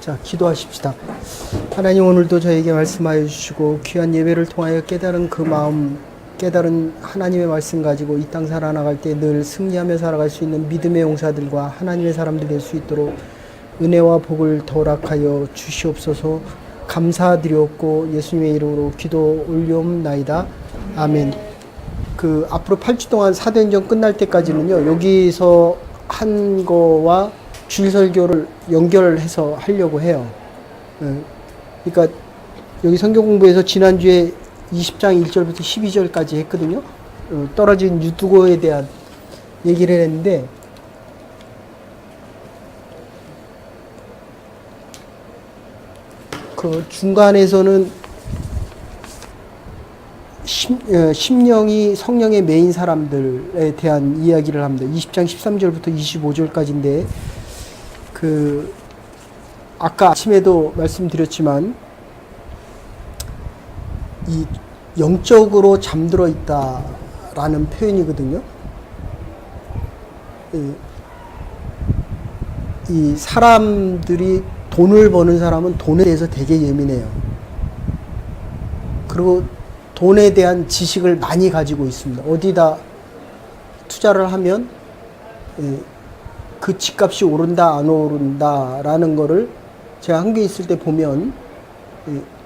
자, 기도하십시다. 하나님, 오늘도 저에게 말씀하여 주시고 귀한 예배를 통하여 깨달은 그 마음, 깨달은 하나님의 말씀 가지고 이 땅 살아나갈 때 늘 승리하며 살아갈 수 있는 믿음의 용사들과 하나님의 사람들 될 수 있도록 은혜와 복을 허락하여 주시옵소서. 감사드렸고 예수님의 이름으로 기도 올려옵나이다. 아멘. 앞으로 8주 동안 사도행전 끝날 때까지는요, 여기서 한 거와 주일 설교를 연결해서 하려고 해요. 그러니까 여기 성경 공부에서 지난주에 20장 1절부터 12절까지 했거든요. 떨어진 유두고에 대한 얘기를 했는데, 그 중간에서는 심령이 성령의 메인 사람들에 대한 이야기를 합니다. 20장 13절부터 25절까지인데, 아까 아침에도 말씀드렸지만, 이 영적으로 잠들어 있다라는 표현이거든요. 이 사람들이 돈을 버는 사람은 돈에 대해서 되게 예민해요. 그리고 돈에 대한 지식을 많이 가지고 있습니다. 어디다 투자를 하면 그 집값이 오른다 안 오른다라는 거를 제가 한국에 있을 때 보면,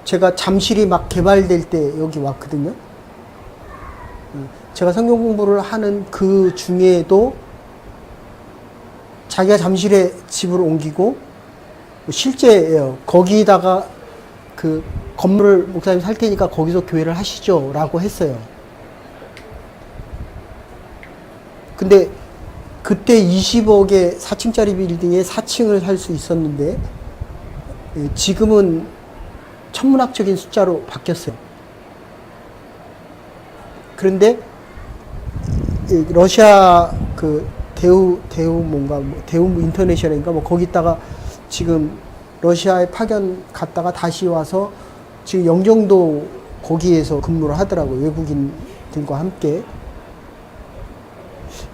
제가 잠실이 막 개발될 때 여기 왔거든요. 제가 성경 공부를 하는 그 중에도 자기가 잠실에 집을 옮기고, 실제예요. 거기다가 그 건물을 목사님 살 테니까 거기서 교회를 하시죠 라고 했어요. 근데 그때 20억의 4층짜리 빌딩에 4층을 살 수 있었는데, 지금은 천문학적인 숫자로 바뀌었어요. 그런데 러시아 대우 인터내셔널인가 거기다가 지금 러시아에 파견 갔다가 다시 와서 지금 영종도 거기에서 근무를 하더라고요. 외국인들과 함께.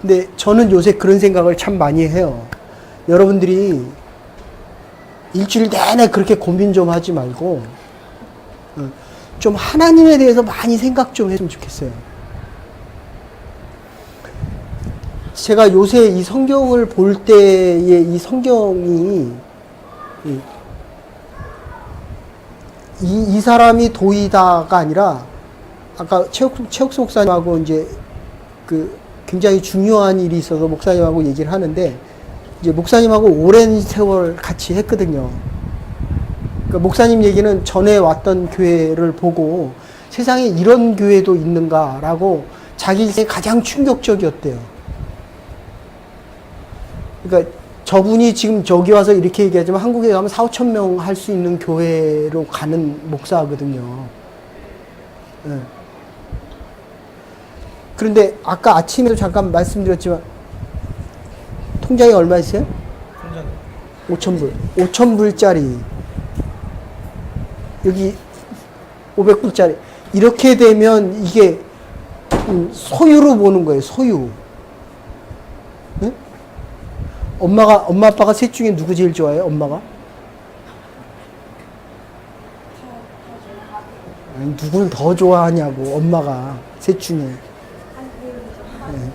근데 저는 요새 그런 생각을 참 많이 해요. 여러분들이 일주일 내내 그렇게 고민 좀 하지 말고 좀 하나님에 대해서 많이 생각 좀 했으면 좋겠어요. 제가 요새 이 성경을 볼 때에 이 성경이 이 사람이 도이다가 아니라, 아까 최옥수 목사님하고 이제 굉장히 중요한 일이 있어서 목사님하고 얘기를 하는데, 이제 목사님하고 오랜 세월 같이 했거든요. 그러니까 목사님 얘기는 전에 왔던 교회를 보고 세상에 이런 교회도 있는가라고 자기 인생에 가장 충격적이었대요. 그러니까 저분이 지금 저기 와서 이렇게 얘기하지만 한국에 가면 4, 5천 명 할 수 있는 교회로 가는 목사거든요. 네. 그런데 아까 아침에도 잠깐 말씀드렸지만, 통장에 얼마 있어요? 통장에 5,000불. 5,000불짜리. 여기 500불짜리. 이렇게 되면 이게 소유로 보는 거예요. 소유. 네? 엄마 아빠가 셋 중에 누구 제일 좋아해요? 엄마가? 아니, 누굴 더 좋아하냐고, 엄마가. 셋 중에. 네.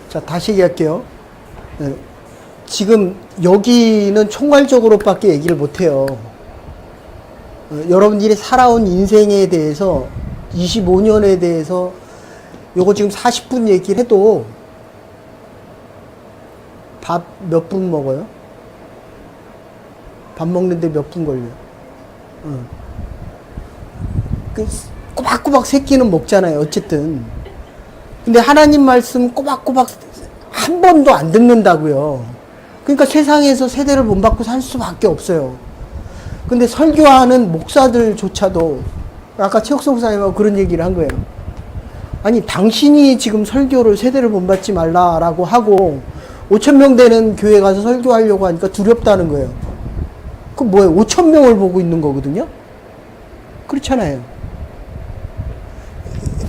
자, 다시 얘기할게요. 네. 지금 여기는 총괄적으로밖에 얘기를 못해요. 여러분들이 살아온 인생에 대해서, 25년에 대해서 요거 지금 40분 얘기를 해도 밥 몇 분 먹어요? 밥 먹는데 몇 분 걸려요? 꼬박꼬박 세 끼는 먹잖아요, 어쨌든. 근데 하나님 말씀 꼬박꼬박 한 번도 안 듣는다고요. 그러니까 세상에서 세대를 본받고 살 수밖에 없어요. 근데 설교하는 목사들조차도, 아까 최옥성 목사님하고 그런 얘기를 한 거예요. 아니, 당신이 지금 설교를 세대를 본받지 말라라고 하고 5,000명 되는 교회 가서 설교하려고 하니까 두렵다는 거예요. 그럼 뭐예요? 5,000명을 보고 있는 거거든요? 그렇잖아요.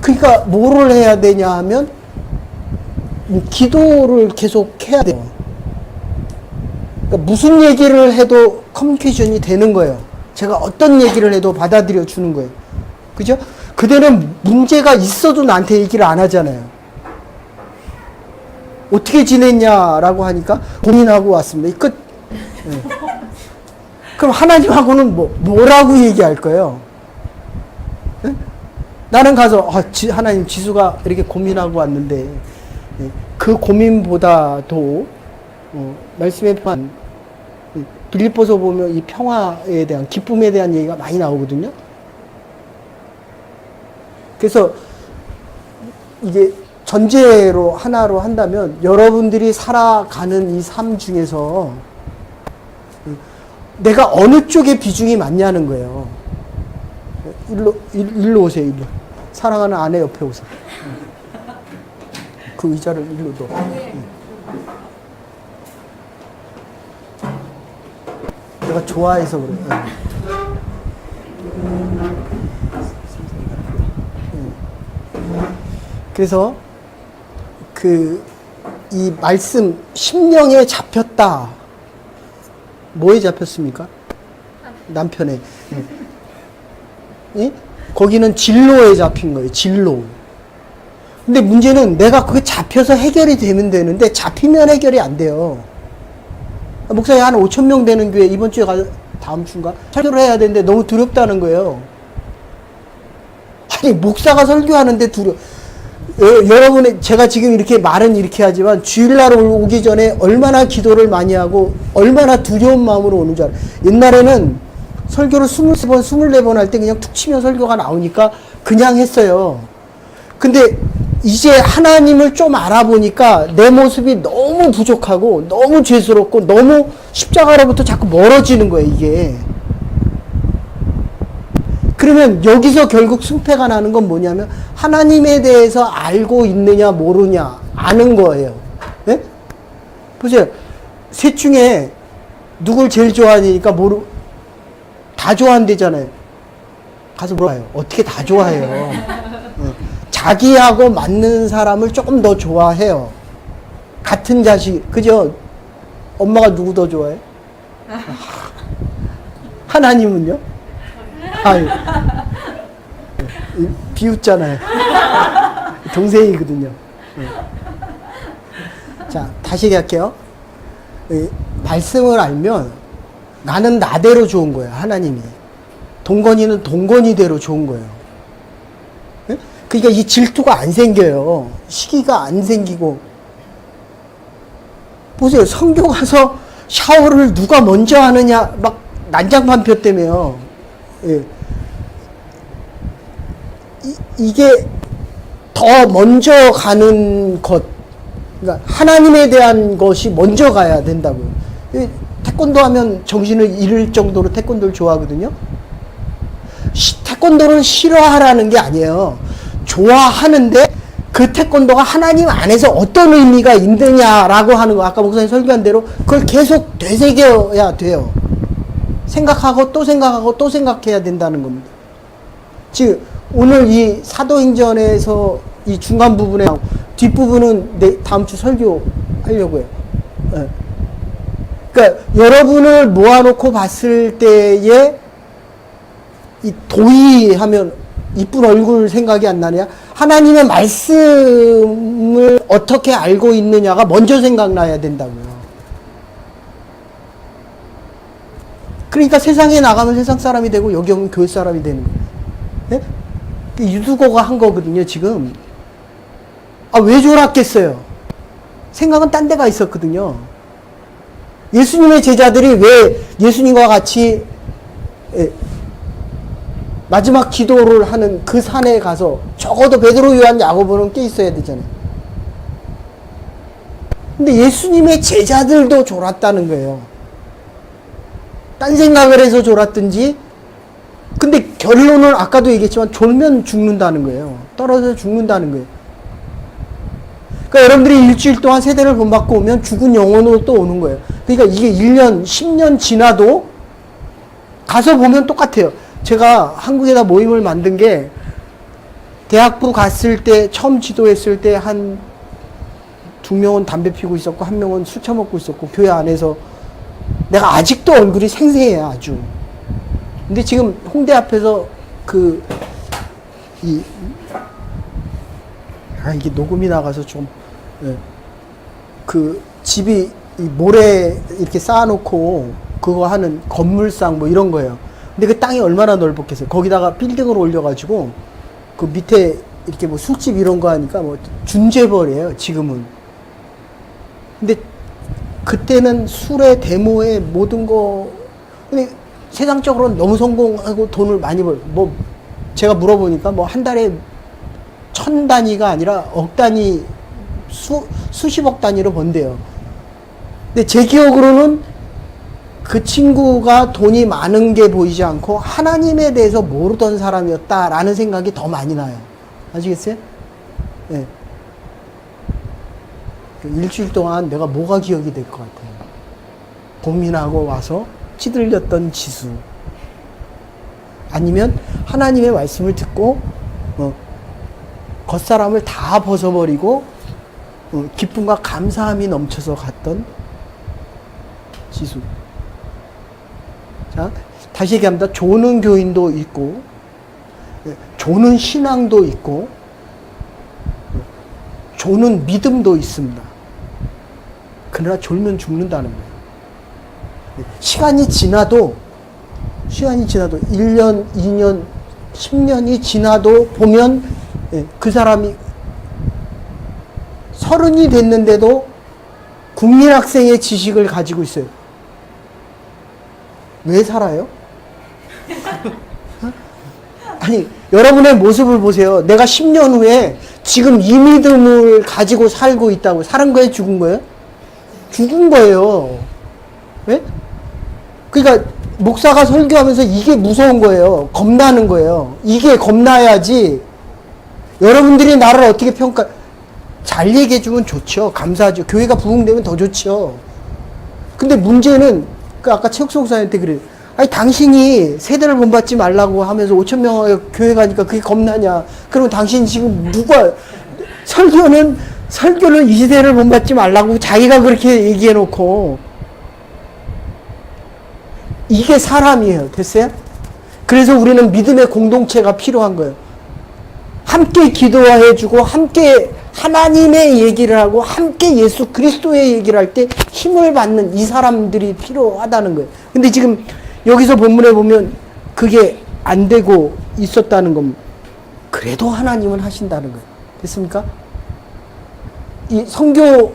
그러니까 뭐를 해야 되냐 하면 기도를 계속 해야 돼요. 그러니까 무슨 얘기를 해도 커뮤니케이션이 되는 거예요. 제가 어떤 얘기를 해도 받아들여 주는 거예요. 그죠? 그대는 문제가 있어도 나한테 얘기를 안 하잖아요. 어떻게 지냈냐라고 하니까 고민하고 왔습니다. 끝. 네. 그럼 하나님하고는 뭐라고 얘기할 거예요? 네? 나는 가서 하나님 지수가 이렇게 고민하고 왔는데 그 고민보다도 말씀에 판 빌립보서 보면 이 평화에 대한 기쁨에 대한 얘기가 많이 나오거든요. 그래서 이게 전제로 하나로 한다면 여러분들이 살아가는 이 삶 중에서 내가 어느 쪽에 비중이 많냐는 거예요. 일로 오세요, 일로. 사랑하는 아내 옆에 오세요. 그 의자를 일로 넣어. 내가 좋아해서 그래. 그래서 이 말씀 심령에 잡혔다. 뭐에 잡혔습니까? 남편에. 예? 거기는 진로에 잡힌 거예요. 진로. 근데 문제는 내가 그게 잡혀서 해결이 되면 되는데 잡히면 해결이 안 돼요. 목사님 한 5,000명 되는 교회 이번 주에 다음 주인가 설교를 해야 되는데 너무 두렵다는 거예요. 아니 목사가 설교하는데 여러분의 제가 지금 이렇게 말은 이렇게 하지만 주일날 오기 전에 얼마나 기도를 많이 하고 얼마나 두려운 마음으로 오는 줄 알아요. 옛날에는 설교를 23번, 24번 할 때 그냥 툭 치면 설교가 나오니까 그냥 했어요. 근데 이제 하나님을 좀 알아보니까 내 모습이 너무 부족하고 너무 죄스럽고 너무 십자가로부터 자꾸 멀어지는 거예요, 이게. 그러면 여기서 결국 승패가 나는 건 뭐냐면 하나님에 대해서 알고 있느냐 모르냐 아는 거예요. 네? 보세요. 셋 중에 누굴 제일 좋아하니까 다 좋아한대잖아요. 가서 물어봐요. 어떻게 다 좋아해요? 자기하고 맞는 사람을 조금 더 좋아해요. 같은 자식, 그죠? 엄마가 누구 더 좋아해? 하나님은요? 아유, 비웃잖아요. 동생이거든요. 자, 다시 얘기할게요. 말씀을 알면 나는 나대로 좋은 거예요. 하나님이. 동건이는 동건이대로 좋은 거예요. 그러니까 이 질투가 안 생겨요. 시기가 안 생기고. 보세요. 성교 가서 샤워를 누가 먼저 하느냐 막 난장판표 때문에요. 예. 이게 더 먼저 가는 것, 그러니까 하나님에 대한 것이 먼저 가야 된다고요. 태권도 하면 정신을 잃을 정도로 태권도를 좋아하거든요. 태권도를 싫어하라는 게 아니에요. 좋아하는데 그 태권도가 하나님 안에서 어떤 의미가 있느냐라고 하는 거. 아까 목사님 설교한 대로 그걸 계속 되새겨야 돼요. 생각하고 또 생각하고 또 생각해야 된다는 겁니다. 지금 오늘 이 사도행전에서 이 중간 부분에 뒷부분은 다음 주 설교하려고요. 네. 그러니까 여러분을 모아놓고 봤을 때에 이 도의하면 이쁜 얼굴 생각이 안 나냐? 하나님의 말씀을 어떻게 알고 있느냐가 먼저 생각나야 된다고요. 그러니까 세상에 나가면 세상 사람이 되고 여기 오면 교회 사람이 되는 거예요. 네? 유두고가 한 거거든요, 지금. 왜 졸았겠어요? 생각은 딴 데가 있었거든요. 예수님의 제자들이 왜 예수님과 같이 마지막 기도를 하는 그 산에 가서 적어도 베드로, 요한, 야고보는 껴 있어야 되잖아요. 근데 예수님의 제자들도 졸았다는 거예요. 딴 생각을 해서 졸았든지. 근데 결론은 아까도 얘기했지만 졸면 죽는다는 거예요. 떨어져서 죽는다는 거예요. 그러니까 여러분들이 일주일 동안 세대를 본받고 오면 죽은 영혼으로 또 오는 거예요. 그러니까 이게 1년, 10년 지나도 가서 보면 똑같아요. 제가 한국에다 모임을 만든 게 대학부 갔을 때 처음 지도했을 때 한 2명은 담배 피우고 있었고 1명은 술 처먹고 있었고 교회 안에서 내가 아직도 얼굴이 생생해요, 아주. 근데 지금 홍대 앞에서 이게 녹음이 나가서 좀, 예. 집이 모래 이렇게 쌓아놓고 그거 하는 건물상 뭐 이런 거예요. 근데 그 땅이 얼마나 넓었겠어요. 거기다가 빌딩을 올려가지고 그 밑에 이렇게 뭐 술집 이런 거 하니까 뭐 준재벌이에요, 지금은. 근데 그때는 술에 데모에 모든 거, 근데 세상적으로는 너무 성공하고 돈을 많이 뭐 제가 물어보니까 뭐 한 달에 1000단위가 아니라 억 단위, 수십억 단위로 번대요. 근데 제 기억으로는 그 친구가 돈이 많은 게 보이지 않고 하나님에 대해서 모르던 사람이었다라는 생각이 더 많이 나요. 아시겠어요? 네. 일주일 동안 내가 뭐가 기억이 될 것 같아요. 고민하고 와서 찌들렸던 지수. 아니면 하나님의 말씀을 듣고 겉사람을 다 벗어버리고 기쁨과 감사함이 넘쳐서 갔던 지수. 자, 다시 얘기합니다. 조는 교인도 있고 조는 신앙도 있고 조는 믿음도 있습니다. 그러나 졸면 죽는다는 거예요. 시간이 지나도 1년, 2년, 10년이 지나도 보면 그 사람이 30이 됐는데도 국민학생의 지식을 가지고 있어요. 왜 살아요? 아니, 여러분의 모습을 보세요. 내가 10년 후에 지금 이 믿음을 가지고 살고 있다고. 살은 거예요? 죽은 거예요? 죽은 거예요. 왜? 그러니까 목사가 설교하면서 이게 무서운 거예요. 겁나는 거예요. 이게 겁나야지 여러분들이 나를 어떻게 잘 얘기해 주면 좋죠. 감사하죠. 교회가 부흥되면 더 좋죠. 근데 문제는 아까 최욱성 목사님한테 그래요. 아니 당신이 세대를 본받지 말라고 하면서 5,000명 교회 가니까 그게 겁나냐. 그러면 당신 지금 누가 설교는 이 세대를 본받지 말라고 자기가 그렇게 얘기해 놓고 이게 사람이에요. 됐어요? 그래서 우리는 믿음의 공동체가 필요한 거예요. 함께 기도해주고 함께 하나님의 얘기를 하고 함께 예수 그리스도의 얘기를 할 때 힘을 받는 이 사람들이 필요하다는 거예요. 근데 지금 여기서 본문에 보면 그게 안 되고 있었다는 겁니다. 그래도 하나님은 하신다는 거예요. 됐습니까? 이 선교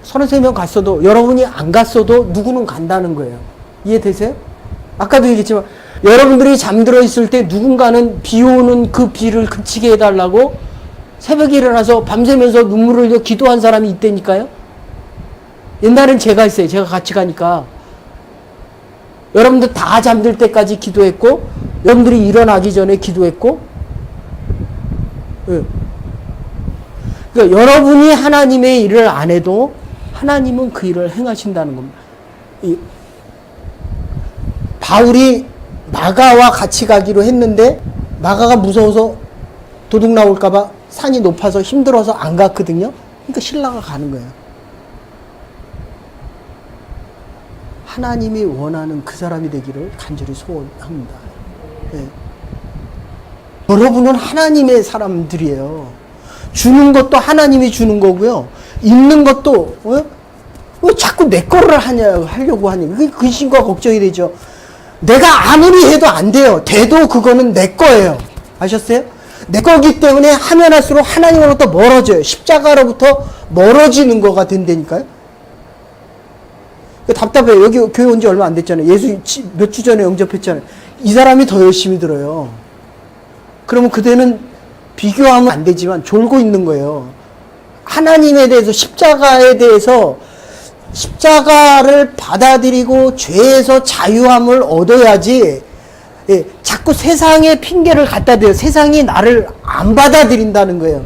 33명 갔어도 여러분이 안 갔어도 누구는 간다는 거예요. 이해되세요? 아까도 얘기했지만 여러분들이 잠들어 있을 때 누군가는 비 오는 그 비를 그치게 해달라고 새벽에 일어나서 밤새면서 눈물을 흘려 기도한 사람이 있다니까요. 옛날엔 제가 있어요. 제가 같이 가니까 여러분들 다 잠들 때까지 기도했고 여러분들이 일어나기 전에 기도했고 그러니까 여러분이 하나님의 일을 안 해도 하나님은 그 일을 행하신다는 겁니다. 바울이 마가와 같이 가기로 했는데 마가가 무서워서 도둑 나올까봐 산이 높아서 힘들어서 안 갔거든요. 그러니까 신라가 가는 거예요. 하나님이 원하는 그 사람이 되기를 간절히 소원합니다. 네. 여러분은 하나님의 사람들이에요. 주는 것도 하나님이 주는 거고요. 있는 것도 왜 자꾸 내 거를 하려고 하니 그게 근심과 걱정이 되죠. 내가 아무리 해도 안 돼요. 돼도 그거는 내 거예요. 아셨어요? 내 거기 때문에 하면 할수록 하나님으로부터 멀어져요. 십자가로부터 멀어지는 거가 된다니까요. 답답해요. 여기 교회 온 지 얼마 안 됐잖아요. 예수 몇 주 전에 영접했잖아요. 이 사람이 더 열심히 들어요. 그러면 그대는 비교하면 안 되지만 졸고 있는 거예요. 하나님에 대해서 십자가에 대해서 십자가를 받아들이고 죄에서 자유함을 얻어야지 자꾸 세상에 핑계를 갖다 대요. 세상이 나를 안 받아들인다는 거예요.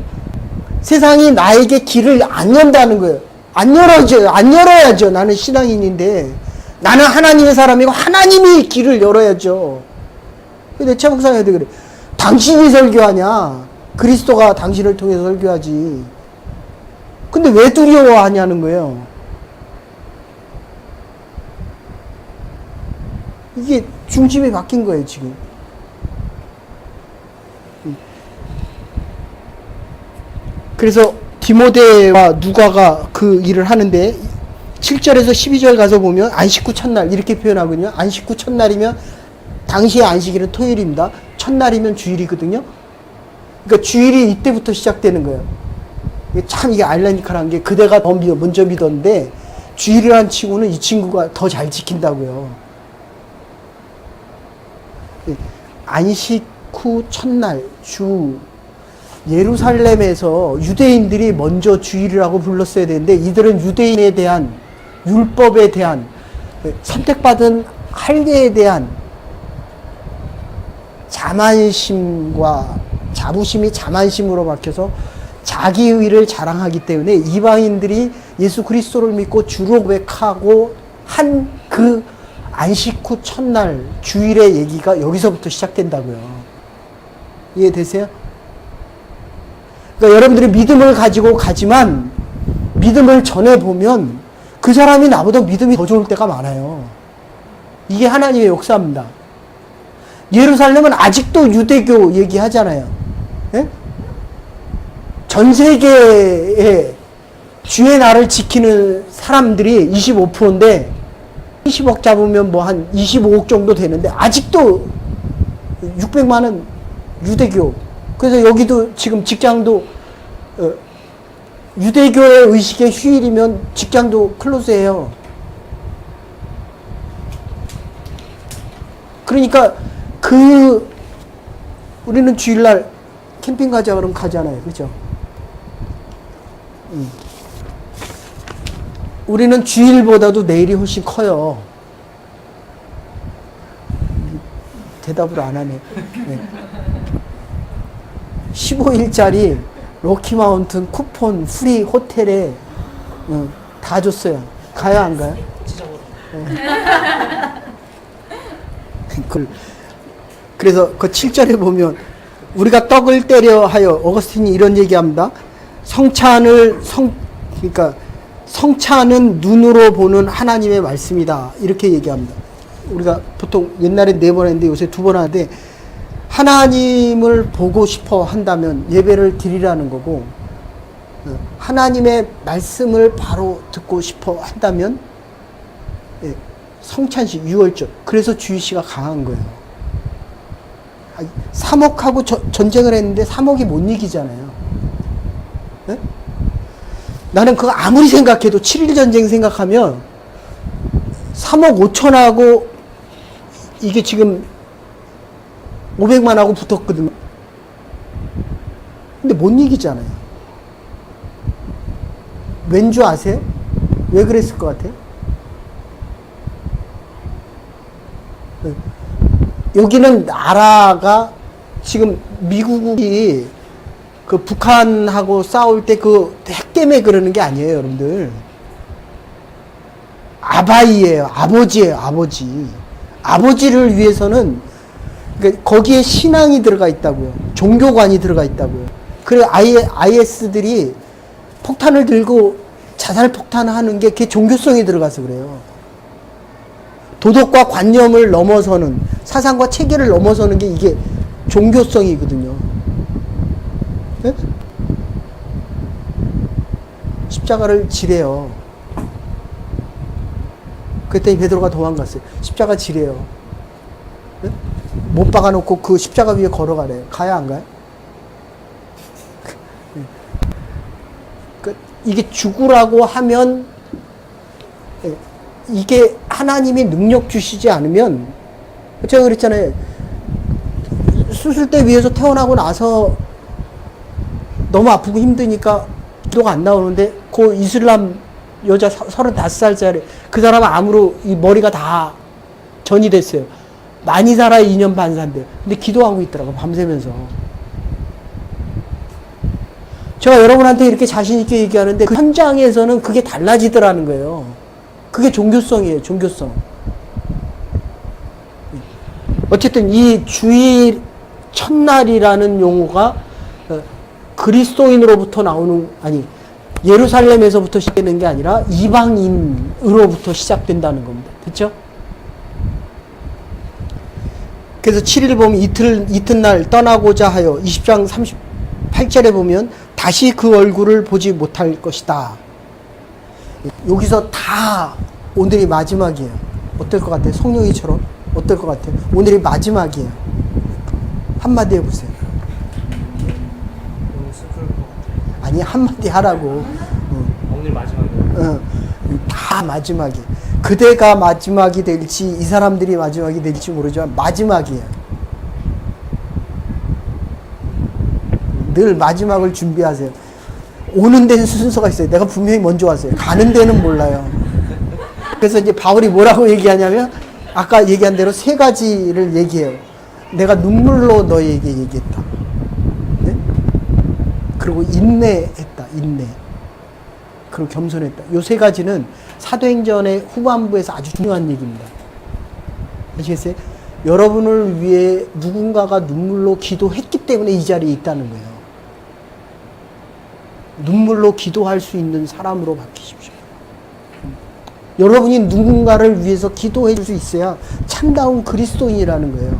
세상이 나에게 길을 안 연다는 거예요. 안 열어야죠. 나는 신앙인인데 나는 하나님의 사람이고 하나님이 길을 열어야죠. 근데 최 목사님한테 그래. 당신이 설교하냐? 그리스도가 당신을 통해서 설교하지. 근데 왜 두려워하냐는 거예요. 이게 중심이 바뀐 거예요, 지금. 그래서 디모데와 누가가 그 일을 하는데 7절에서 12절 가서 보면 안식 후 첫날 이렇게 표현하거든요. 안식 후 첫날이면 당시의 안식일은 토요일입니다. 첫날이면 주일이거든요. 그러니까 주일이 이때부터 시작되는 거예요. 참 이게 아일라니카라는 게 그대가 더 먼저 믿었는데 주일이라는 친구는 이 친구가 더 잘 지킨다고요. 안식 후 첫날 주 예루살렘에서 유대인들이 먼저 주일이라고 불렀어야 되는데 이들은 유대인에 대한 율법에 대한 선택받은 할례에 대한 자만심과 자부심이 자만심으로 바뀌어서 자기의를 자랑하기 때문에 이방인들이 예수 그리스도를 믿고 주로 고백하고 한 그 안식 후 첫날 주일의 얘기가 여기서부터 시작된다고요. 이해되세요? 그러니까 여러분들이 믿음을 가지고 가지만 믿음을 전해보면 그 사람이 나보다 믿음이 더 좋을 때가 많아요. 이게 하나님의 역사입니다. 예루살렘은 아직도 유대교 얘기하잖아요. 예? 전 세계에 주의 날을 지키는 사람들이 25%인데 20억 잡으면 뭐 한 25억 정도 되는데 아직도 600만은 유대교. 그래서 여기도 지금 직장도 유대교의 의식의 휴일이면 직장도 클로즈해요. 그러니까 우리는 주일날 캠핑 가자 그러면 가잖아요. 그죠? 우리는 주일보다도 내일이 훨씬 커요. 대답을 안 하네. 네. 15일짜리 로키마운튼 쿠폰 프리 호텔에 다 줬어요. 가요 안 가요? 그래서 그 7절에 보면 우리가 떡을 때려 하여 어거스틴이 이런 얘기합니다. 그러니까 성찬은 눈으로 보는 하나님의 말씀이다. 이렇게 얘기합니다. 우리가 보통 옛날에 4번 했는데 요새 2번 하는데 하나님을 보고 싶어 한다면 예배를 드리라는 거고 하나님의 말씀을 바로 듣고 싶어 한다면 성찬식 6월절. 그래서 주일시가 강한 거예요. 3억하고 전쟁을 했는데 3억이 못 이기잖아요. 네? 나는 그거 아무리 생각해도 7일 전쟁 생각하면 3억 5천하고 이게 지금 500만하고 붙었거든요. 근데 못 이기잖아요. 왠 줄 아세요? 왜 그랬을 것 같아요? 여기는 나라가 지금 미국이 그 북한하고 싸울 때 그 핵 때문에 그러는 게 아니에요, 여러분들. 아바이예요. 아버지예요, 아버지. 아버지를 위해서는 그러니까 거기에 신앙이 들어가 있다고요. 종교관이 들어가 있다고요. 그래 IS들이 폭탄을 들고 자살 폭탄하는 게 그게 종교성이 들어가서 그래요. 도덕과 관념을 넘어서는 사상과 체계를 넘어서는 게 이게 종교성이거든요. 네? 십자가를 지래요. 그랬더니 베드로가 도망갔어요. 십자가 지래요. 네? 못 박아놓고 그 십자가 위에 걸어가래요. 가야 안 가요? 이게 죽으라고 하면 이게 하나님이 능력 주시지 않으면 제가 그랬잖아요. 수술대 위에서 태어나고 나서 너무 아프고 힘드니까 기도가 안 나오는데 그 이슬람 여자 35살짜리 그 사람은 암으로 이 머리가 다 전이 됐어요. 많이 살아 2년 반 산대. 근데 기도하고 있더라고 밤새면서. 제가 여러분한테 이렇게 자신 있게 얘기하는데 그 현장에서는 그게 달라지더라는 거예요. 그게 종교성이에요. 종교성. 어쨌든 이 주일 첫날이라는 용어가 그리스도인으로부터 나오는 예루살렘에서부터 시작되는 게 아니라 이방인으로부터 시작된다는 겁니다. 됐죠? 그래서 7일 보면 이튿날 떠나고자 하여 20장 38절에 보면 다시 그 얼굴을 보지 못할 것이다. 여기서 다 오늘이 마지막이에요. 어떨 것 같아요? 성령이처럼 어떨 것 같아요? 오늘이 마지막이에요. 한마디 해보세요. 너무 슬플 것 같아요. 아니 한마디 하라고. 오늘 마지막이에요. 다 마지막이에요. 그대가 마지막이 될지 이 사람들이 마지막이 될지 모르지만 마지막이에요. 늘 마지막을 준비하세요. 오는 데는 순서가 있어요. 내가 분명히 먼저 왔어요. 가는 데는 몰라요. 그래서 이제 바울이 뭐라고 얘기하냐면 아까 얘기한 대로 세 가지를 얘기해요. 내가 눈물로 너에게 얘기했다. 네? 그리고 인내했다. 인내. 그리고 겸손했다. 요 세 가지는 사도행전의 후반부에서 아주 중요한 얘기입니다. 아시겠어요? 여러분을 위해 누군가가 눈물로 기도했기 때문에 이 자리에 있다는 거예요. 눈물로 기도할 수 있는 사람으로 바뀌십시오. 여러분이 누군가를 위해서 기도해 줄 수 있어야 참다운 그리스도인이라는 거예요.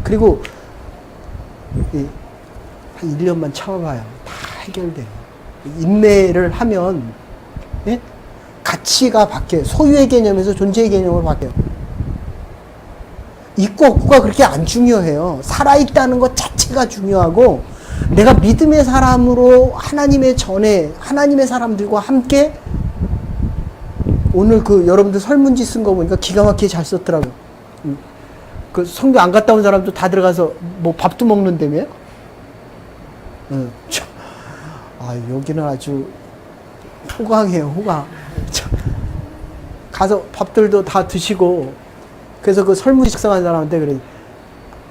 그리고 한 1년만 참아봐요. 다 해결돼요. 인내를 하면 예? 가치가 바뀌어요. 소유의 개념에서 존재의 개념으로 바뀌어요. 있고 없고가 그렇게 안 중요해요. 살아있다는 것 자체가 중요하고 내가 믿음의 사람으로 하나님의 전에 하나님의 사람들과 함께 오늘 그 여러분들 설문지 쓴 거 보니까 기가 막히게 잘 썼더라고요. 그 성교 안 갔다 온 사람도 다 들어가서 뭐 밥도 먹는다며요? 아, 여기는 아주 호강이에요, 호강. 가서 밥들도 다 드시고, 그래서 그 설문지 작성한 사람한테 그래,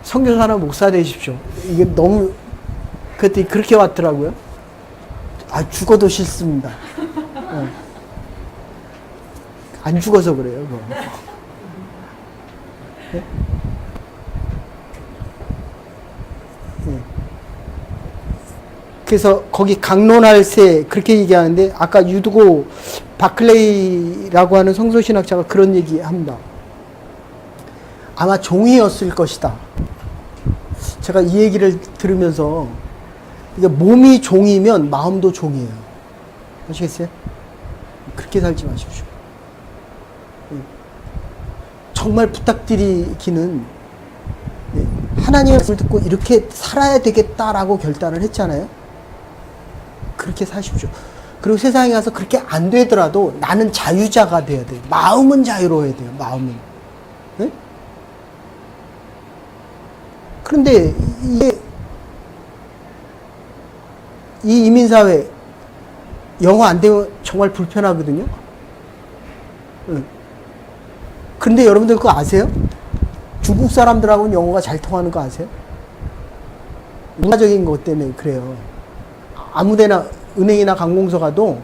선교사나 목사 되십시오. 이게 너무, 그때 그렇게 왔더라고요. 아, 죽어도 싫습니다. 안 죽어서 그래요, 그거. 네? 네. 그래서 거기 강론할 새 그렇게 얘기하는데 아까 유두고 바클레이라고 하는 성서신학자가 그런 얘기합니다. 아마 종이었을 것이다. 제가 이 얘기를 들으면서 이게 몸이 종이면 마음도 종이에요. 아시겠어요? 그렇게 살지 마십시오. 정말 부탁드리기는 하나님의 말씀을 듣고 이렇게 살아야 되겠다라고 결단을 했잖아요. 그렇게 사십시오. 그리고 세상에 가서 그렇게 안 되더라도 나는 자유자가 돼야 돼요. 마음은 자유로워야 돼요. 마음은. 네? 그런데 이게 이 이민사회 영어 안 되면 정말 불편하거든요. 네. 근데 여러분들 그거 아세요? 중국 사람들하고는 영어가 잘 통하는 거 아세요? 문화적인 것 때문에 그래요. 아무데나 은행이나 관공서 가도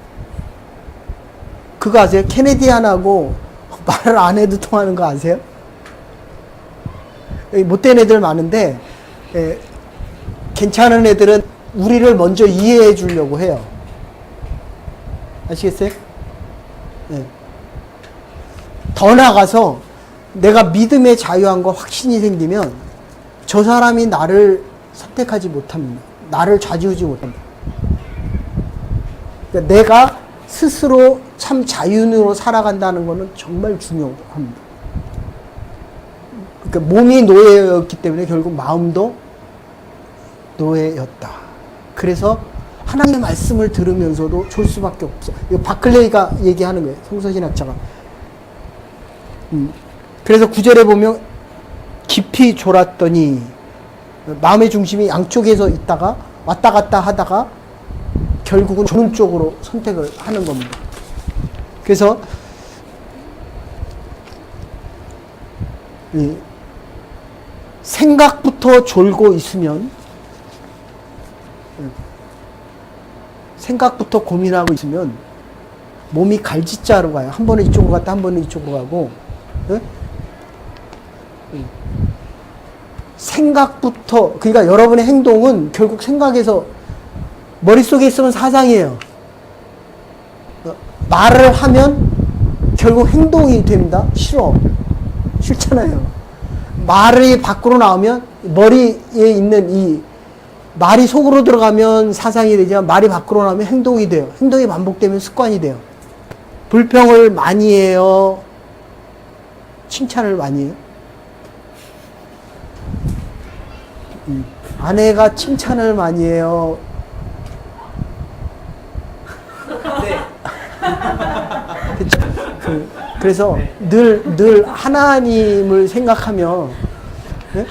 그거 아세요? 캐네디안하고 말을 안 해도 통하는 거 아세요? 여기 못된 애들 많은데 괜찮은 애들은 우리를 먼저 이해해 주려고 해요. 아시겠어요? 네. 더 나아가서 내가 믿음의 자유함과 확신이 생기면 저 사람이 나를 선택하지 못합니다. 나를 좌지우지 못합니다. 그러니까 내가 스스로 참 자유인으로 살아간다는 것은 정말 중요합니다. 그러니까 몸이 노예였기 때문에 결국 마음도 노예였다. 그래서 하나님의 말씀을 들으면서도 졸 수밖에 없어. 이거 바클레이가 얘기하는 거예요. 성서신학자가. 그래서 9절에 보면 깊이 졸았더니 마음의 중심이 양쪽에서 있다가 왔다 갔다 하다가 결국은 조는 쪽으로 선택을 하는 겁니다. 그래서 생각부터 졸고 있으면 생각부터 고민하고 있으면 몸이 갈짓자로 가요. 한 번은 이쪽으로 갔다 한 번은 이쪽으로 가고 생각부터 그러니까 여러분의 행동은 결국 생각에서 머릿속에 있으면 사상이에요. 말을 하면 결국 행동이 됩니다. 싫잖아요. 말이 밖으로 나오면 머리에 있는 이 말이 속으로 들어가면 사상이 되지만 말이 밖으로 나오면 행동이 돼요. 행동이 반복되면 습관이 돼요. 불평을 많이 해요. 칭찬을 많이 해요. 아내가 칭찬을 많이 해요. 네. 그래서 늘 하나님을 생각하며, 네?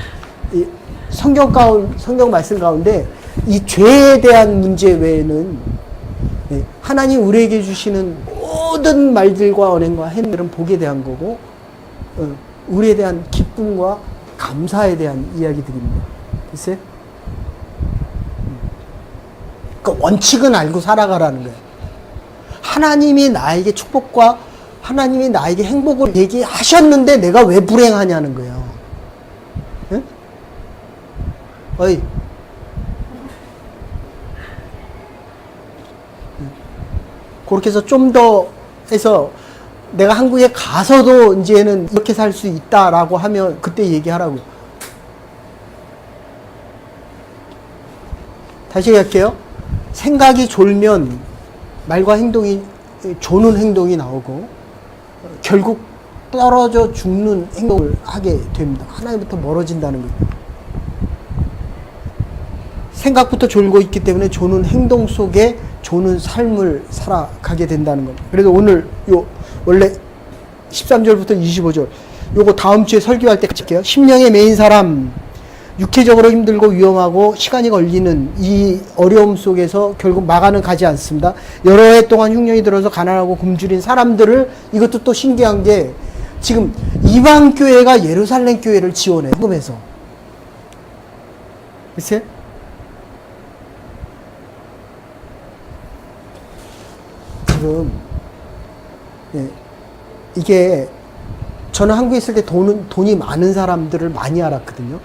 이 성경 말씀 가운데 이 죄에 대한 문제 외에는, 네, 하나님 우리에게 주시는 모든 말들과 언행과 행위들은 복에 대한 거고, 우리에 대한 기쁨과 감사에 대한 이야기들입니다. 글쎄? 그 원칙은 알고 살아가라는 거예요. 하나님이 나에게 축복과 하나님이 나에게 행복을 얘기하셨는데 내가 왜 불행하냐는 거예요. 응? 어이. 그렇게 해서 좀 더 해서 내가 한국에 가서도 이제는 이렇게 살 수 있다라고 하면 그때 얘기하라고. 다시 얘기할게요. 생각이 졸면 말과 행동이 조는 행동이 나오고 결국 떨어져 죽는 행동을 하게 됩니다. 하나님부터 멀어진다는 거예요. 생각부터 졸고 있기 때문에 조는 행동 속에 조는 삶을 살아가게 된다는 겁니다. 그래서 오늘 원래 13절부터 25절 요거 다음 주에 설교할 때 같이 할게요. 심령에 매인 사람, 육체적으로 힘들고 위험하고 시간이 걸리는 이 어려움 속에서 결국 마가는 가지 않습니다. 여러 해 동안 흉년이 들어서 가난하고 굶주린 사람들을, 이것도 또 신기한 게 지금 이방 교회가 예루살렘 교회를 지원해 헌금해서. 글쎄? 지금 이게 저는 한국에 있을 때 돈이 많은 사람들을 많이 알았거든요.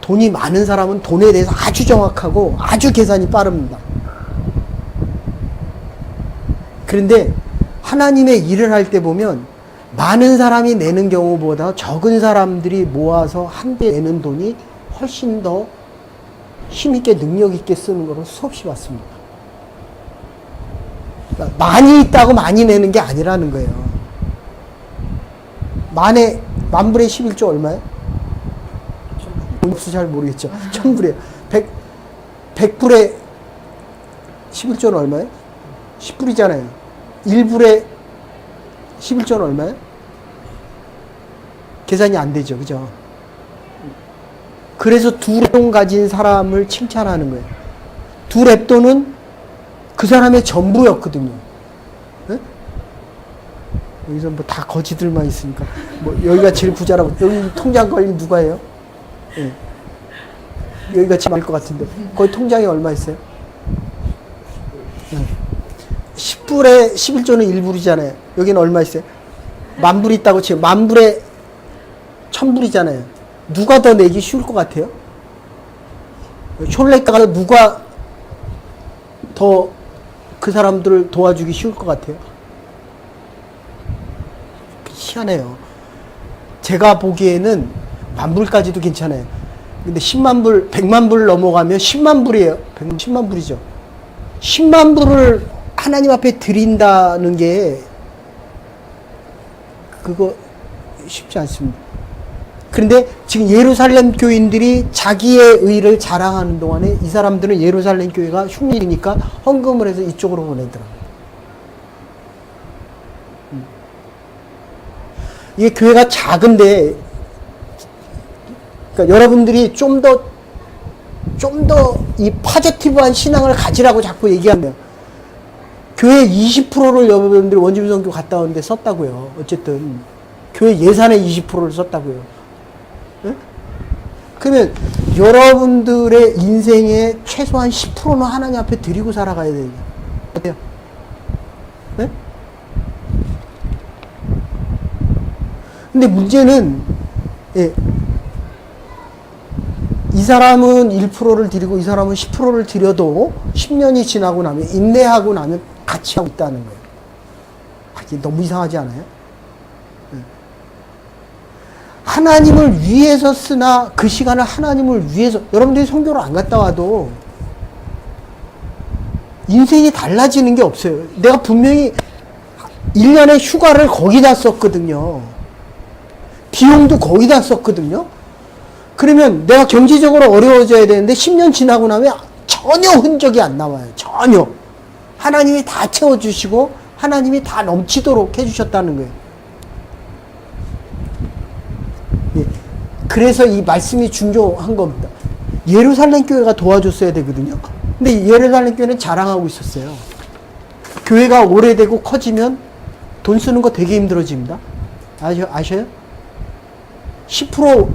돈이 많은 사람은 돈에 대해서 아주 정확하고 아주 계산이 빠릅니다. 그런데 하나님의 일을 할 때 보면 많은 사람이 내는 경우보다 적은 사람들이 모아서 함께 내는 돈이 훨씬 더 힘있게 능력있게 쓰는 것을 수없이 봤습니다. 그러니까 많이 있다고 많이 내는 게 아니라는 거예요. 만불의 11조 얼마예요? 없어 잘 모르겠죠. 1000불이에요. 100불에 11조는 얼마예요? 10불이잖아요. 1불에 11조는 얼마예요? 계산이 안 되죠. 그죠? 그래서 두 랩돈 가진 사람을 칭찬하는 거예요. 두 랩돈은 그 사람의 전부였거든요. 네? 여기서 뭐 다 거지들만 있으니까. 뭐 여기가 제일 부자라고. 여기 통장 관리 누가 해요? 네. 여기가 제일 많을 것 같은데. 거기 통장이 얼마 있어요? 네. 10불에 11조는 1불이잖아요. 여기는 얼마 있어요? 10,000불 있다고 치면 10,000불에 1,000불이잖아요. 누가 더 내기 쉬울 것 같아요? 촐레가가 누가 더 그 사람들을 도와주기 쉬울 것 같아요? 희한해요. 제가 보기에는 10,000불까지도 괜찮아요. 근데 100,000불, 100,000불 넘어가면 100,000불이에요. 100,000불이죠. 100,000불을 하나님 앞에 드린다는 게 그거 쉽지 않습니다. 그런데 지금 예루살렘 교인들이 자기의 의를 자랑하는 동안에 이 사람들은 예루살렘 교회가 흉년이니까 헌금을 해서 이쪽으로 보내더라고요. 이게 교회가 작은데, 그러니까 여러분들이 좀 더 이 파저티브한 신앙을 가지라고 자꾸 얘기하면, 교회 20%를 여러분들이 원주민선교 갔다 오는데 썼다고요. 어쨌든 교회 예산의 20%를 썼다고요. 네? 그러면 여러분들의 인생의 최소한 10%는 하나님 앞에 드리고 살아가야 돼요. 어때요? 네? 근데 문제는, 예, 이 사람은 1%를 드리고 이 사람은 10%를 드려도 10년이 지나고 나면, 인내하고 나면 같이 하고 있다는 거예요. 이게 너무 이상하지 않아요? 네. 하나님을 위해서 쓰나 그 시간을 하나님을 위해서 여러분들이 선교를 안 갔다 와도 인생이 달라지는 게 없어요. 내가 분명히 1년에 휴가를 거기다 썼거든요. 비용도 거기다 썼거든요. 그러면 내가 경제적으로 어려워져야 되는데 10년 지나고 나면 전혀 흔적이 안 남아요. 전혀. 하나님이 다 채워주시고 하나님이 다 넘치도록 해주셨다는 거예요. 예. 그래서 이 말씀이 중요한 겁니다. 예루살렘 교회가 도와줬어야 되거든요. 근데 예루살렘 교회는 자랑하고 있었어요. 교회가 오래되고 커지면 돈 쓰는 거 되게 힘들어집니다. 아셔요? 10%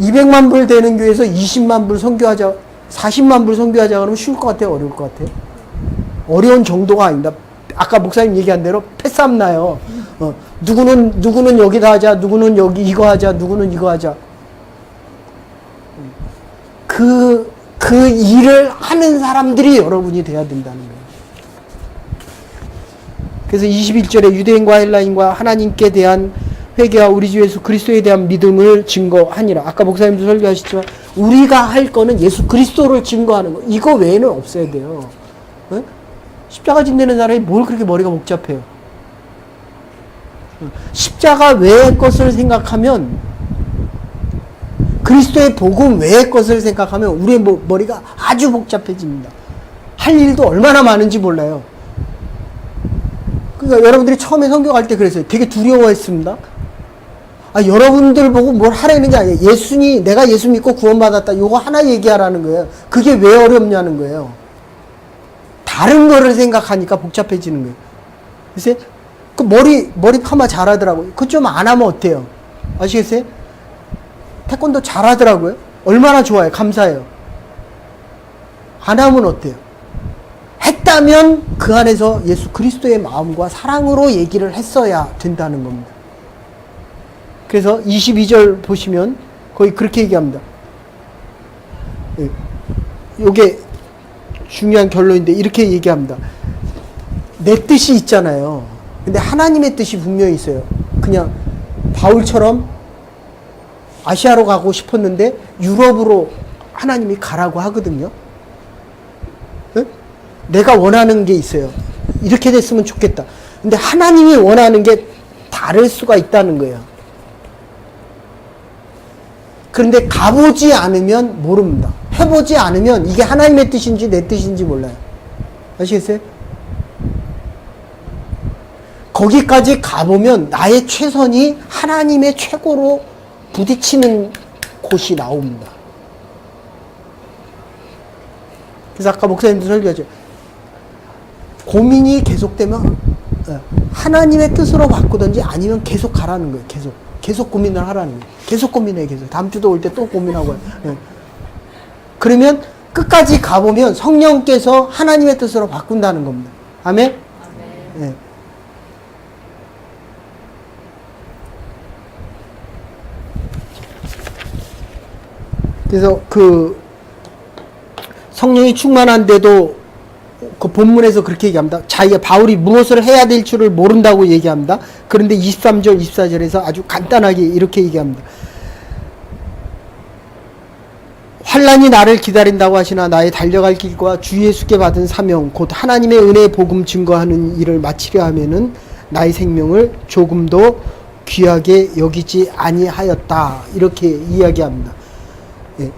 200만 불 되는 교회에서 20만 불 선교하자, 40만 불 선교하자 그러면 쉬울 것 같아요? 어려울 것 같아요? 어려운 정도가 아닙니다. 아까 목사님 얘기한 대로 패싸움 나요. 누구는 여기다 하자, 누구는 여기 이거 하자, 누구는 이거 하자. 그 일을 하는 사람들이 여러분이 돼야 된다는 거예요. 그래서 21절에 유대인과 헬라인과 하나님께 대한 회개와 우리 주 예수 그리스도에 대한 믿음을 증거하니라. 아까 목사님도 설교하셨지만 우리가 할 거는 예수 그리스도를 증거하는 거. 이거 외에는 없어야 돼요. 네? 십자가 지내는 사람이 뭘 그렇게 머리가 복잡해요. 십자가 외의 것을 생각하면, 그리스도의 복음 외의 것을 생각하면 우리의 머리가 아주 복잡해집니다. 할 일도 얼마나 많은지 몰라요. 그러니까 여러분들이 처음에 선교 갈 때 그랬어요. 되게 두려워했습니다. 여러분들 보고 뭘 하라는 게 아니에요. 내가 예수 믿고 구원받았다. 요거 하나 얘기하라는 거예요. 그게 왜 어렵냐는 거예요. 다른 거를 생각하니까 복잡해지는 거예요. 글쎄, 그 머리 파마 잘하더라고요. 그거 좀 안 하면 어때요? 아시겠어요? 태권도 잘하더라고요. 얼마나 좋아요. 감사해요. 안 하면 어때요? 했다면 그 안에서 예수 그리스도의 마음과 사랑으로 얘기를 했어야 된다는 겁니다. 그래서 22절 보시면 거의 그렇게 얘기합니다. 이게 중요한 결론인데 이렇게 얘기합니다. 내 뜻이 있잖아요. 근데 하나님의 뜻이 분명히 있어요. 그냥 바울처럼 아시아로 가고 싶었는데 유럽으로 하나님이 가라고 하거든요. 네? 내가 원하는 게 있어요. 이렇게 됐으면 좋겠다. 근데 하나님이 원하는 게 다를 수가 있다는 거예요. 그런데 가보지 않으면 모릅니다. 해보지 않으면 이게 하나님의 뜻인지 내 뜻인지 몰라요. 아시겠어요? 거기까지 가보면 나의 최선이 하나님의 최고로 부딪히는 곳이 나옵니다. 그래서 아까 목사님도 설교하죠. 고민이 계속되면 하나님의 뜻으로 바꾸든지 아니면 계속 가라는 거예요. 계속 고민을 하라는 거예요. 계속 고민해, 계속. 다음 주도 올 때 또 고민하고. 그러면 끝까지 가보면 성령께서 하나님의 뜻으로 바꾼다는 겁니다. 아멘? 네. 그래서 그 성령이 충만한데도 그 본문에서 그렇게 얘기합니다. 자기가 바울이 무엇을 해야 될 줄을 모른다고 얘기합니다. 그런데 23절, 24절에서 아주 간단하게 이렇게 얘기합니다. 환난이 나를 기다린다고 하시나 나의 달려갈 길과 주 예수께 받은 사명 곧 하나님의 은혜의 복음 증거하는 일을 마치려 하면은 나의 생명을 조금도 귀하게 여기지 아니하였다. 이렇게 이야기합니다. 예.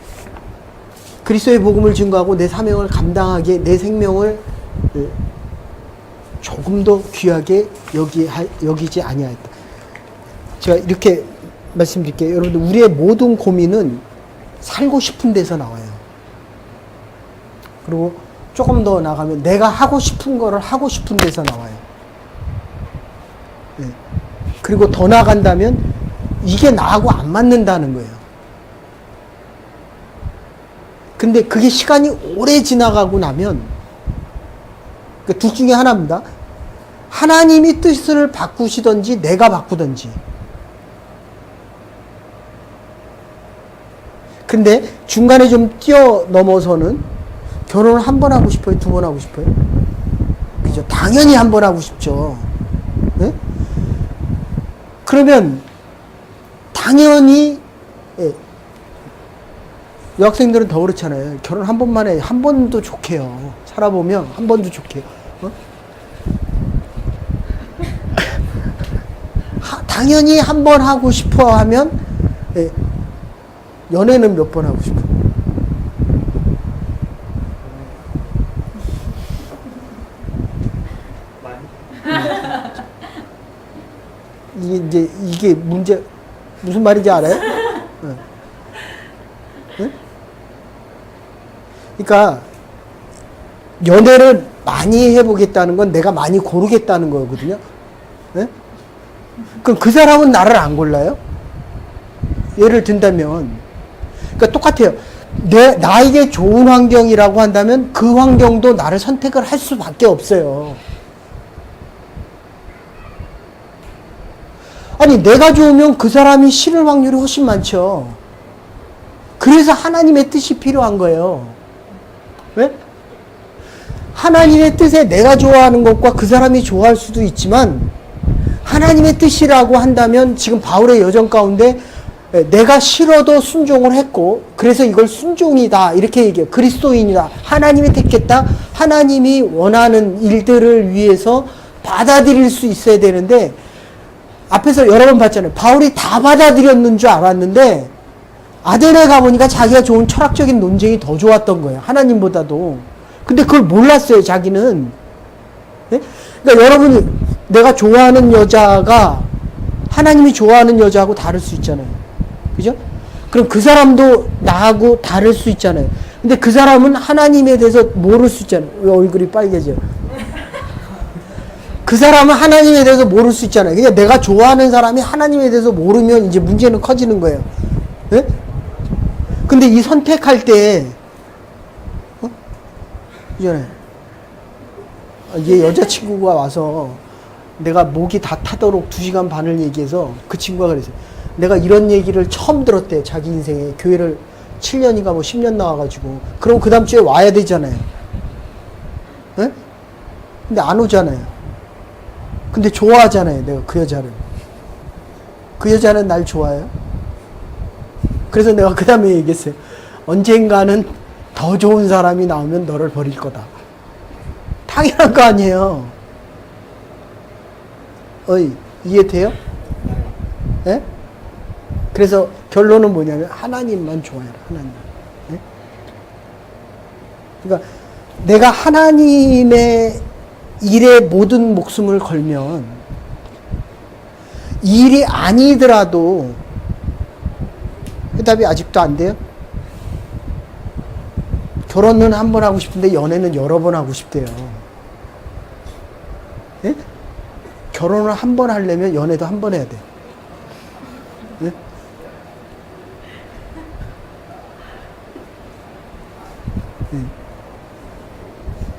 그리스도의 복음을 증거하고 내 사명을 감당하기에 내 생명을 조금도 귀하게 여기지 아니하였다. 제가 이렇게 말씀드릴게요. 여러분들, 우리의 모든 고민은 살고 싶은 데서 나와요. 그리고 조금 더 나가면 내가 하고 싶은 거를 하고 싶은 데서 나와요. 네. 그리고 더 나간다면 이게 나하고 안 맞는다는 거예요. 근데 그게 시간이 오래 지나가고 나면 그러니까 둘 중에 하나입니다. 하나님이 뜻을 바꾸시든지 내가 바꾸든지. 근데 중간에 좀 뛰어넘어서는 결혼을 한 번 하고 싶어요? 두 번 하고 싶어요? 그죠? 당연히 한 번 하고 싶죠. 네? 그러면 당연히 예, 여학생들은 더 그렇잖아요. 결혼 한 번만 해. 한 번도 좋게요. 살아보면 한 번도 좋게요. 어? 당연히 한 번 하고 싶어 하면 예, 연애는 몇 번 하고 싶어? 이게 문제 무슨 말인지 알아요? 응. 응? 그러니까 연애를 많이 해보겠다는 건 내가 많이 고르겠다는 거거든요. 네? 그럼 그 사람은 나를 안 골라요? 예를 든다면, 그러니까 똑같아요. 나에게 좋은 환경이라고 한다면 그 환경도 나를 선택을 할 수밖에 없어요. 아니, 내가 좋으면 그 사람이 싫을 확률이 훨씬 많죠. 그래서 하나님의 뜻이 필요한 거예요. 왜? 하나님의 뜻에 내가 좋아하는 것과 그 사람이 좋아할 수도 있지만, 하나님의 뜻이라고 한다면 지금 바울의 여정 가운데 내가 싫어도 순종을 했고, 그래서 이걸 순종이다 이렇게 얘기해요. 그리스도인이다. 하나님이 택했다. 하나님이 원하는 일들을 위해서 받아들일 수 있어야 되는데, 앞에서 여러 번 봤잖아요. 바울이 다 받아들였는 줄 알았는데 아데네 가보니까 자기가 좋은 철학적인 논쟁이 더 좋았던 거예요. 하나님보다도. 근데 그걸 몰랐어요. 자기는. 네? 그러니까 여러분이 내가 좋아하는 여자가 하나님이 좋아하는 여자하고 다를 수 있잖아요. 그죠? 그럼 그 사람도 나하고 다를 수 있잖아요. 근데 그 사람은 하나님에 대해서 모를 수 있잖아요. 왜 얼굴이 빨개져요? 그 사람은 하나님에 대해서 모를 수 있잖아요. 그냥 내가 좋아하는 사람이 하나님에 대해서 모르면 이제 문제는 커지는 거예요. 네? 근데 이 선택할 때, 이전에, 얘 여자친구가 와서 내가 목이 다 타도록 2시간 반을 얘기해서 그 친구가 그랬어요. 내가 이런 얘기를 처음 들었대. 자기 인생에. 교회를 7년인가 뭐 10년 나와가지고. 그럼 그 다음 주에 와야 되잖아요. 네? 근데 안 오잖아요. 근데 좋아하잖아요. 내가 그 여자를. 그 여자는 날 좋아해요. 그래서 내가 그 다음에 얘기했어요. 언젠가는 더 좋은 사람이 나오면 너를 버릴 거다. 당연한 거 아니에요. 이해돼요? 네? 그래서 결론은 뭐냐면 하나님만 좋아해라. 하나님. 네? 그러니까 내가 하나님의 일에 모든 목숨을 걸면 일이 아니더라도 해답이 아직도 안 돼요? 결혼은 한 번 하고 싶은데 연애는 여러 번 하고 싶대요. 예? 결혼을 한 번 하려면 연애도 한 번 해야 돼. 예? 예.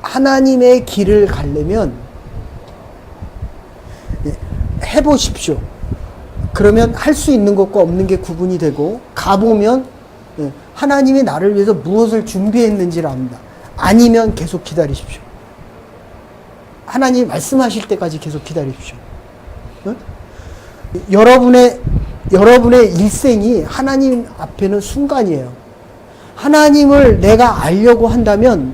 하나님의 길을 가려면 해보십시오. 그러면 할 수 있는 것과 없는 게 구분이 되고 가보면 하나님이 나를 위해서 무엇을 준비했는지를 압니다. 아니면 계속 기다리십시오. 하나님이 말씀하실 때까지 계속 기다리십시오. 여러분의 일생이 하나님 앞에는 순간이에요. 하나님을 내가 알려고 한다면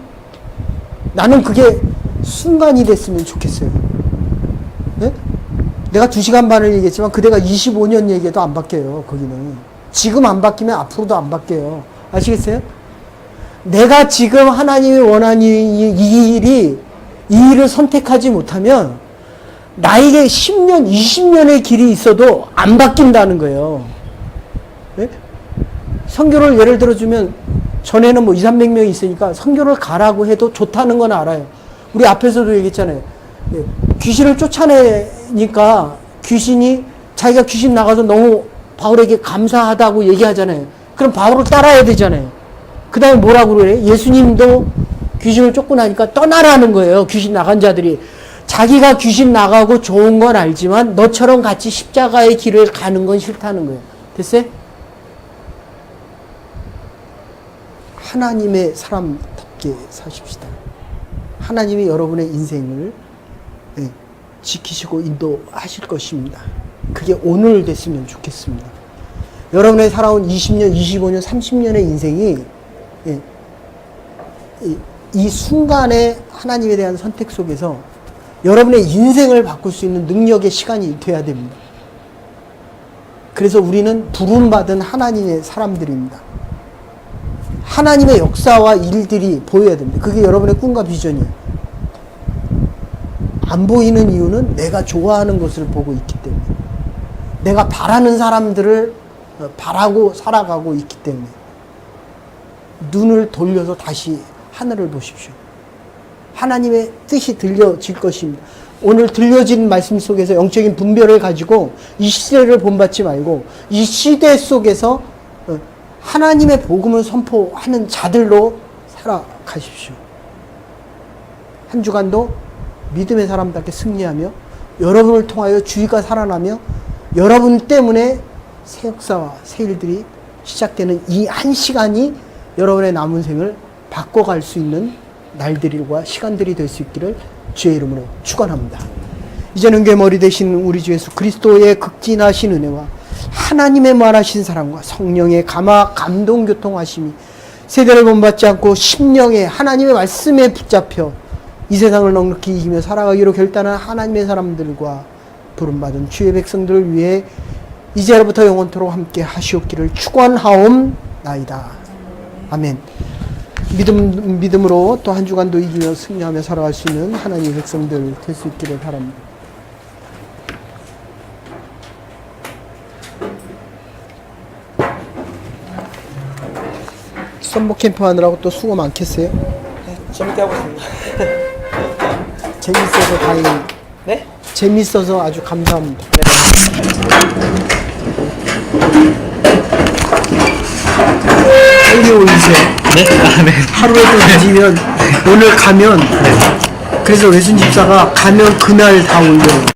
나는 그게 순간이 됐으면 좋겠어요. 네? 내가 2시간 반을 얘기했지만 그대가 25년 얘기해도 안 바뀌어요. 거기는. 지금 안 바뀌면 앞으로도 안 바뀌어요. 아시겠어요? 내가 지금 하나님이 원하는 이 일을 선택하지 못하면 나에게 10년, 20년의 길이 있어도 안 바뀐다는 거예요. 네? 선교를 예를 들어주면 전에는 뭐 200~300명이 있으니까 선교를 가라고 해도 좋다는 건 알아요. 우리 앞에서도 얘기했잖아요. 귀신을 쫓아내니까 귀신이 자기가 귀신 나가서 너무 바울에게 감사하다고 얘기하잖아요. 그럼 바울을 따라야 되잖아요. 그 다음에 뭐라고 그래? 예수님도 귀신을 쫓고 나니까 떠나라는 거예요. 귀신 나간 자들이. 자기가 귀신 나가고 좋은 건 알지만 너처럼 같이 십자가의 길을 가는 건 싫다는 거예요. 됐어요? 하나님의 사람답게 사십시다. 하나님이 여러분의 인생을 지키시고 인도하실 것입니다. 그게 오늘 됐으면 좋겠습니다. 여러분의 살아온 20년, 25년, 30년의 인생이 예, 이 순간의 하나님에 대한 선택 속에서 여러분의 인생을 바꿀 수 있는 능력의 시간이 돼야 됩니다. 그래서 우리는 부름받은 하나님의 사람들입니다. 하나님의 역사와 일들이 보여야 됩니다. 그게 여러분의 꿈과 비전이에요. 안 보이는 이유는 내가 좋아하는 것을 보고 있기 때문에, 내가 바라는 사람들을 바라고 살아가고 있기 때문에 눈을 돌려서 다시 하늘을 보십시오. 하나님의 뜻이 들려질 것입니다. 오늘 들려진 말씀 속에서 영적인 분별을 가지고 이 시대를 본받지 말고 이 시대 속에서 하나님의 복음을 선포하는 자들로 살아가십시오. 한 주간도 믿음의 사람답게 승리하며 여러분을 통하여 주의가 살아나며 여러분 때문에 새 역사와 새 일들이 시작되는 이 한 시간이 여러분의 남은 생을 바꿔갈 수 있는 날들과 시간들이 될 수 있기를 주의 이름으로 축원합니다. 이제는 그 머리 되신 우리 주 예수 그리스도의 극진하신 은혜와 하나님의 무한하신 사랑과 성령의 감동 교통하심이 세대를 본받지 않고 심령의 하나님의 말씀에 붙잡혀 이 세상을 넉넉히 이기며 살아가기로 결단한 하나님의 사람들과 부름받은 주의 백성들을 위해 이제로부터 영원토록 함께 하시옵기를 축원하옵나이다. 아멘. 믿음으로 또 한 주간도 이기며 승리하며 살아갈 수 있는 하나님의 백성들 될 수 있기를 바랍니다. 선복 캠프 하느라고 또 수고 많겠어요? 네, 재밌게 하고 있습니다. 재밌어서 다행히. 네? 재밌어서 아주 감사합니다. 빨리 올리세요. 네? 아, 네. 하루에도 늦으면 오늘 가면 그래서 외순 집사가 가면 그날 다 올려요.